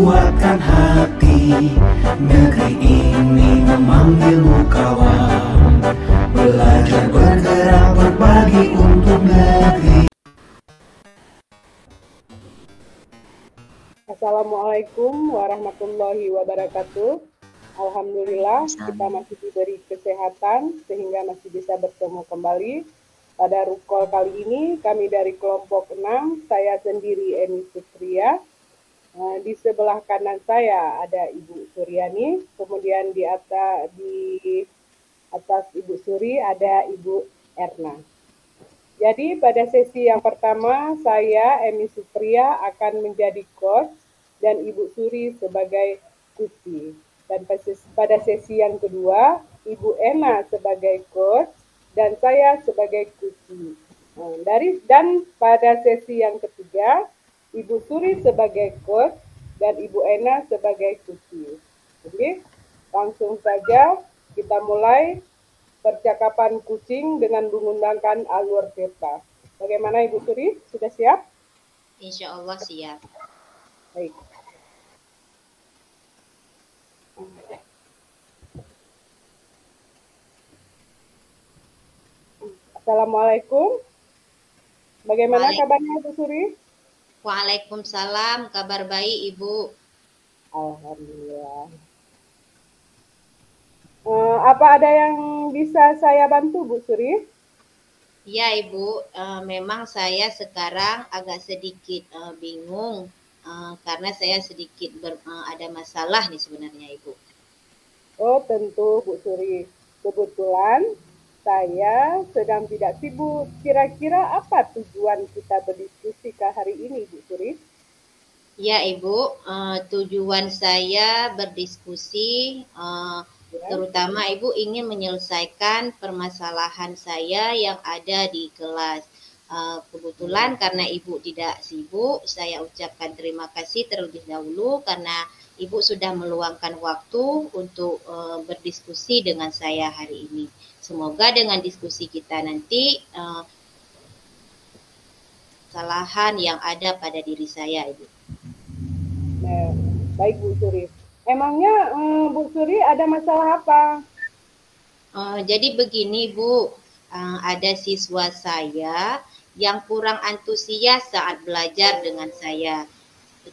kuatkan hati. Negeri ini memanggilmu kawan. Belajar bergerak berbagi untuk negeri. Assalamualaikum warahmatullahi wabarakatuh. Alhamdulillah kita masih diberi kesehatan sehingga masih bisa bertemu kembali. Pada rukol kali ini kami dari kelompok 6, saya sendiri Eni Supriya. Di sebelah kanan saya ada Ibu Suryani, kemudian di atas Ibu Suri ada Ibu Erna. Jadi pada sesi yang pertama saya Eni Supriya akan menjadi coach dan Ibu Suri sebagai coach. Dan pada sesi yang kedua Ibu Ena sebagai coach dan saya sebagai coach. Dan pada sesi yang ketiga Ibu Suri sebagai coach dan Ibu Ena sebagai coach. Oke, langsung saja kita mulai percakapan kucing dengan menggunakan alur kata. Bagaimana Ibu Suri? Sudah siap? Insya Allah siap. Baik. Assalamualaikum. Bagaimana kabarnya Ibu Suri? Waalaikumsalam, kabar baik Ibu. Alhamdulillah. Apa ada yang bisa saya bantu Bu Suri? Ya Ibu, memang saya sekarang agak sedikit bingung karena saya sedikit ada masalah nih sebenarnya Ibu. Oh tentu Bu Suri, kebetulan saya sedang tidak sibuk. Kira-kira apa tujuan kita berdiskusi ke hari ini Bu Suri? Ya Ibu, tujuan saya berdiskusi terutama Ibu ingin menyelesaikan permasalahan saya yang ada di kelas. Kebetulan karena Ibu tidak sibuk, saya ucapkan terima kasih terlebih dahulu karena Ibu sudah meluangkan waktu untuk berdiskusi dengan saya hari ini. Semoga dengan diskusi kita nanti kesalahan yang ada pada diri saya Ibu. Nah, baik Bu Suri. Emangnya Bu Suri ada masalah apa? Jadi begini Bu, ada siswa saya yang kurang antusias saat belajar dengan saya.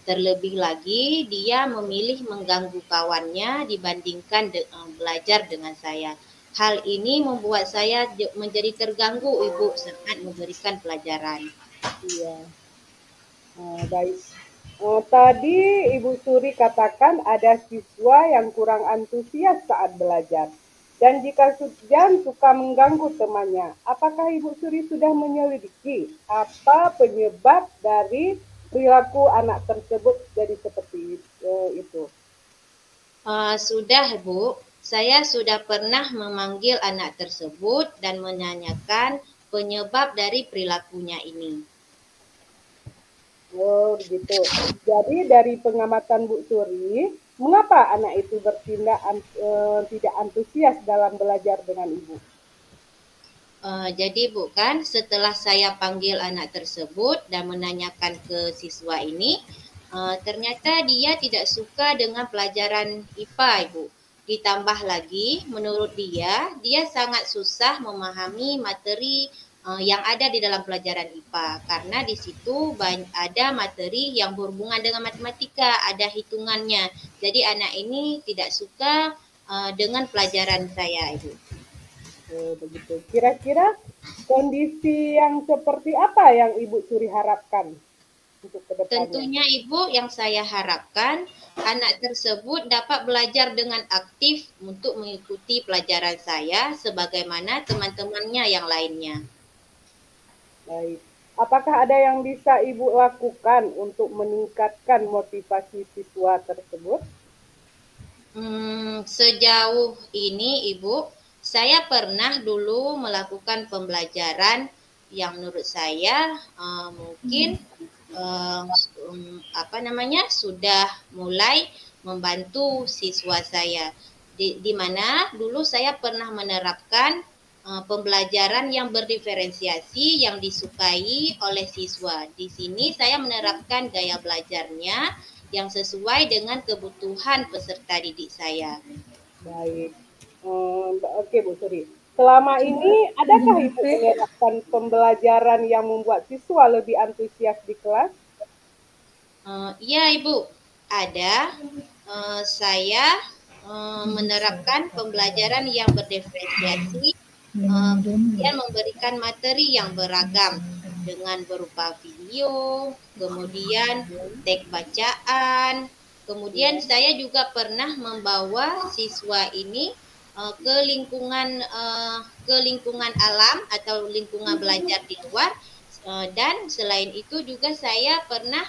Terlebih lagi dia memilih mengganggu kawannya dibandingkan belajar dengan saya. Hal ini membuat saya menjadi terganggu Ibu saat memberikan pelajaran. Iya. Baik. Tadi Ibu Suri katakan ada siswa yang kurang antusias saat belajar. Dan jika suka mengganggu temannya, apakah Ibu Suri sudah menyelidiki apa penyebab dari perilaku anak tersebut jadi seperti itu? Sudah Bu, saya sudah pernah memanggil anak tersebut dan menanyakan penyebab dari perilakunya ini. Oh begitu. Jadi dari pengamatan Bu Suri, mengapa anak itu bertindak tidak antusias dalam belajar dengan Ibu? Jadi Bu kan setelah saya panggil anak tersebut dan menanyakan ke siswa ini, ternyata dia tidak suka dengan pelajaran IPA Ibu. Ditambah lagi menurut dia sangat susah memahami materi yang ada di dalam pelajaran IPA karena di situ ada materi yang berhubungan dengan matematika, ada hitungannya. Jadi anak ini tidak suka dengan pelajaran saya Ibu. Oh, begitu. Kira-kira kondisi yang seperti apa yang Ibu Suri harapkan untuk kedepannya? Tentunya Ibu yang saya harapkan anak tersebut dapat belajar dengan aktif untuk mengikuti pelajaran saya sebagaimana teman-temannya yang lainnya. Baik. Apakah ada yang bisa Ibu lakukan untuk meningkatkan motivasi siswa tersebut? Sejauh ini Ibu, saya pernah dulu melakukan pembelajaran yang menurut saya mungkin sudah mulai membantu siswa saya. Di mana dulu saya pernah menerapkan pembelajaran yang berdiferensiasi yang disukai oleh siswa. Di sini saya menerapkan gaya belajarnya yang sesuai dengan kebutuhan peserta didik saya. Baik. Oke Bu Suri. Selama ini adakah Ibu menerapkan pembelajaran yang membuat siswa lebih antusias di kelas? Iya Ibu, ada. Saya menerapkan pembelajaran yang berdiferensiasi, kemudian memberikan materi yang beragam dengan berupa video, kemudian teks bacaan. Kemudian saya juga pernah membawa siswa ini ke lingkungan alam atau lingkungan belajar di luar, dan selain itu juga saya pernah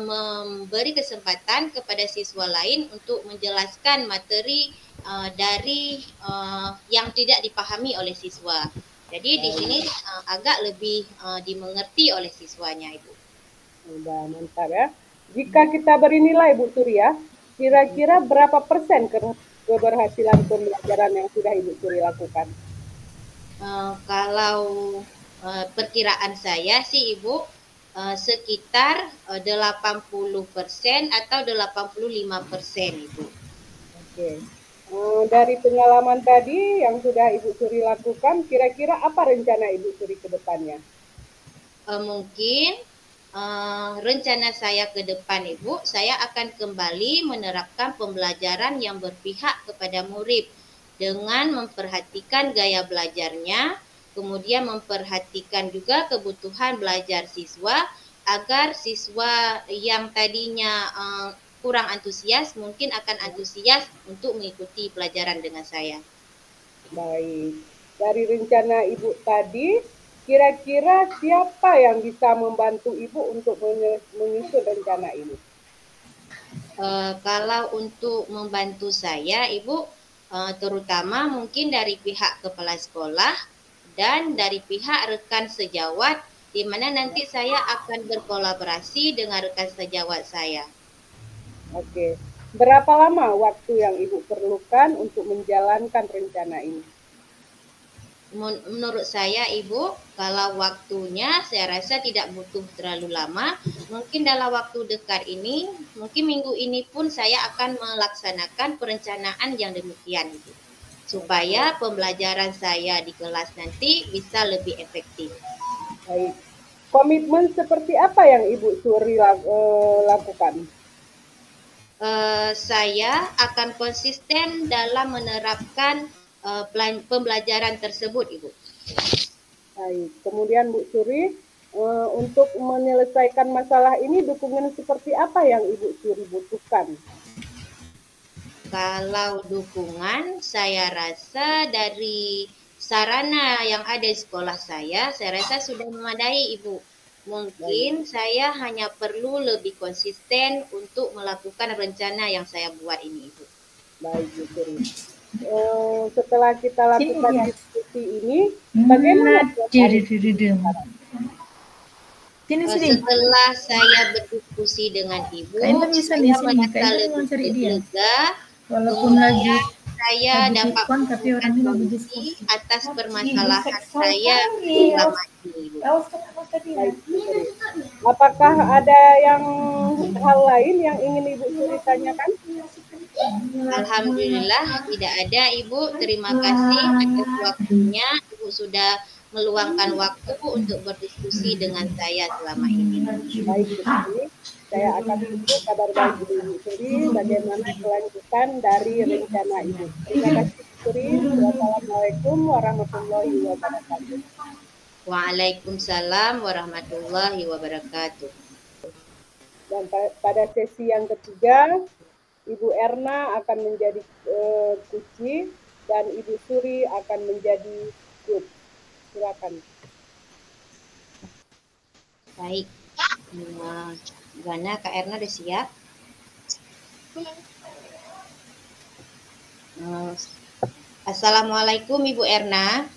memberi kesempatan kepada siswa lain untuk menjelaskan materi dari yang tidak dipahami oleh siswa. Jadi di sini agak lebih dimengerti oleh siswanya, Ibu. Udah mantap ya. Jika kita beri nilai Bu Suri ya, kira-kira berapa persen keberhasilan pembelajaran yang sudah Ibu Suri lakukan? Kalau perkiraan saya sih Ibu, sekitar 80% atau 85% Ibu. Oke. Dari pengalaman tadi yang sudah Ibu Suri lakukan, kira-kira apa rencana Ibu Suri ke depannya? Mungkin rencana saya ke depan Ibu, saya akan kembali menerapkan pembelajaran yang berpihak kepada murid dengan memperhatikan gaya belajarnya, kemudian memperhatikan juga kebutuhan belajar siswa agar siswa yang tadinya kurang antusias mungkin akan antusias untuk mengikuti pelajaran dengan saya. Baik. Dari rencana Ibu tadi, kira-kira siapa yang bisa membantu Ibu untuk menyusun rencana ini? Kalau untuk membantu saya, Ibu, terutama mungkin dari pihak kepala sekolah dan dari pihak rekan sejawat, di mana nanti saya akan berkolaborasi dengan rekan sejawat saya. Oke. Berapa lama waktu yang Ibu perlukan untuk menjalankan rencana ini? Menurut saya Ibu, kalau waktunya saya rasa tidak butuh terlalu lama. Mungkin dalam waktu dekat ini, mungkin minggu ini pun saya akan melaksanakan perencanaan yang demikian Ibu, supaya pembelajaran saya di kelas nanti bisa lebih efektif. Baik. Komitmen seperti apa yang Ibu Suri lakukan? Saya akan konsisten dalam menerapkan pembelajaran tersebut, Ibu. Baik. Kemudian Bu Suri, untuk menyelesaikan masalah ini, dukungan seperti apa yang Ibu Suri butuhkan? Kalau dukungan, saya rasa dari sarana yang ada di sekolah saya rasa sudah memadai, Ibu. Mungkin saya hanya perlu lebih konsisten untuk melakukan rencana yang saya buat ini, Ibu. Baik, Bu Suri. Setelah kita lakukan diskusi ini, bagaimana? Setelah saya berdiskusi dengan Ibu, saya merasa lebih lega. Walaupun lagi saya dapat memberikan solusi atas permasalahan saya selama ini. Apakah ada hal lain yang ingin Ibu Suri tanyakan? Alhamdulillah tidak ada Ibu. Terima kasih atas waktunya. Ibu sudah meluangkan waktu untuk berdiskusi dengan saya selama ini. Baik, Bu Suri. Saya akan tunggu kabar baik Ibu Suri bagaimana kelanjutan dari rencana Ibu. Terima kasih Bu Suri. Wassalamualaikum warahmatullahi wabarakatuh. Waalaikumsalam warahmatullahi wabarakatuh. Dan pada sesi yang ketiga, Ibu Erna akan menjadi kunci dan Ibu Suri akan menjadi coach. Silakan. Baik. Gimana Kak Erna udah siap? Assalamualaikum Ibu Erna.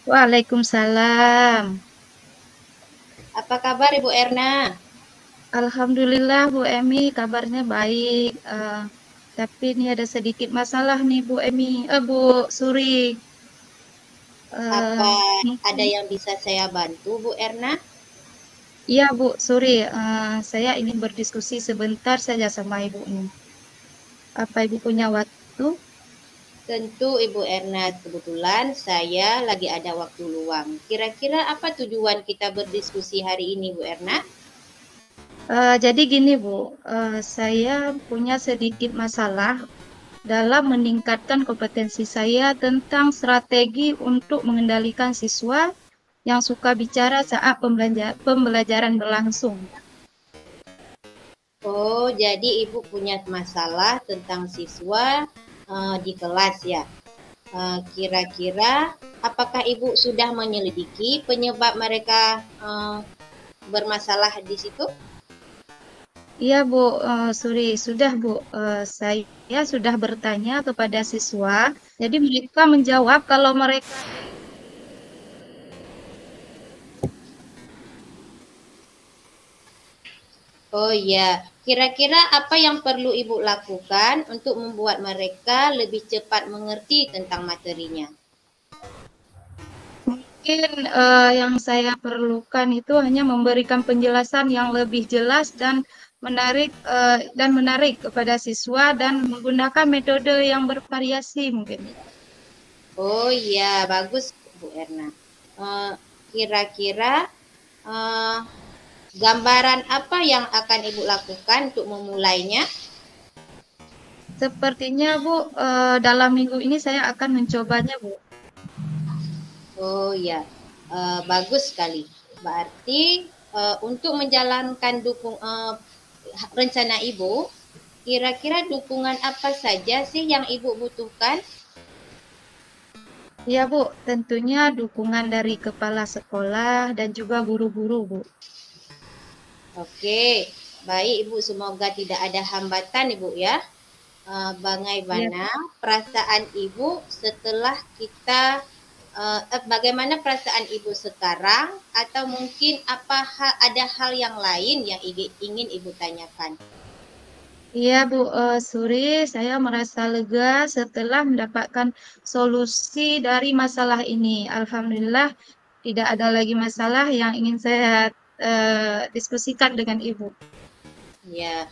Waalaikumsalam. Apa kabar Ibu Erna? Alhamdulillah Bu Emi, kabarnya baik. Tapi ini ada sedikit masalah nih Bu Emi, Bu Suri. Apa ada yang bisa saya bantu Bu Erna? Iya Bu Suri, saya ingin berdiskusi sebentar saja sama Ibu nih. Apa Ibu punya waktu? Tentu Ibu Erna, kebetulan saya lagi ada waktu luang. Kira-kira apa tujuan kita berdiskusi hari ini, Bu Erna? Jadi gini Bu, saya punya sedikit masalah dalam meningkatkan kompetensi saya tentang strategi untuk mengendalikan siswa yang suka bicara saat pembelajaran berlangsung. Oh, jadi Ibu punya masalah tentang siswa di kelas ya. Kira-kira apakah Ibu sudah menyelidiki penyebab mereka bermasalah di situ? Iya Bu Suri, sudah Bu. Saya sudah bertanya kepada siswa, jadi mereka menjawab kalau mereka Oh iya, kira-kira apa yang perlu Ibu lakukan untuk membuat mereka lebih cepat mengerti tentang materinya? mungkin yang saya perlukan itu hanya memberikan penjelasan yang lebih jelas dan menarik kepada siswa dan menggunakan metode yang bervariasi mungkin. Oh iya, bagus Bu Erna. Eh, Kira-kira eh, gambaran apa yang akan Ibu lakukan untuk memulainya? Sepertinya Bu, dalam minggu ini saya akan mencobanya Bu. Oh ya, bagus sekali. Berarti untuk menjalankan rencana Ibu, kira-kira dukungan apa saja sih yang Ibu butuhkan? Ya Bu, tentunya dukungan dari kepala sekolah dan juga guru-guru Bu. Oke, baik Ibu, semoga tidak ada hambatan Ibu ya. Ya, Bagaimana perasaan Ibu setelah kita bagaimana perasaan Ibu sekarang atau mungkin ada hal yang lain yang ingin Ibu tanyakan? iya Bu Suri, saya merasa lega setelah mendapatkan solusi dari masalah ini. Alhamdulillah, tidak ada lagi masalah yang ingin saya diskusikan dengan Ibu. Ya,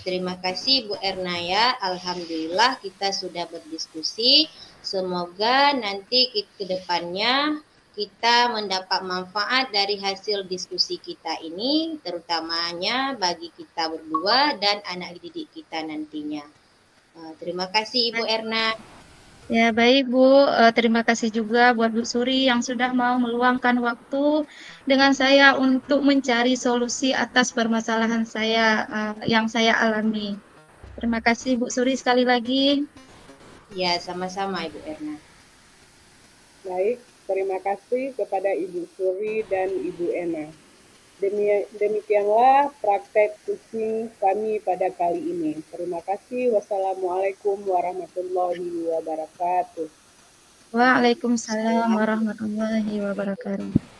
terima kasih Bu Erna ya. Alhamdulillah kita sudah berdiskusi. Semoga nanti ke depannya kita mendapat manfaat dari hasil diskusi kita ini, terutamanya bagi kita berdua dan anak didik kita nantinya. Terima kasih Ibu Erna. Ya, baik Bu. Terima kasih juga buat Bu Suri yang sudah mau meluangkan waktu dengan saya untuk mencari solusi atas permasalahan saya yang saya alami. Terima kasih Bu Suri sekali lagi. Ya, sama-sama Ibu Erna. Baik, terima kasih kepada Ibu Suri dan Ibu Ena. Demikianlah praktek kucing kami pada kali ini. Terima kasih. Wassalamualaikum warahmatullahi wabarakatuh. Waalaikumsalam warahmatullahi wabarakatuh.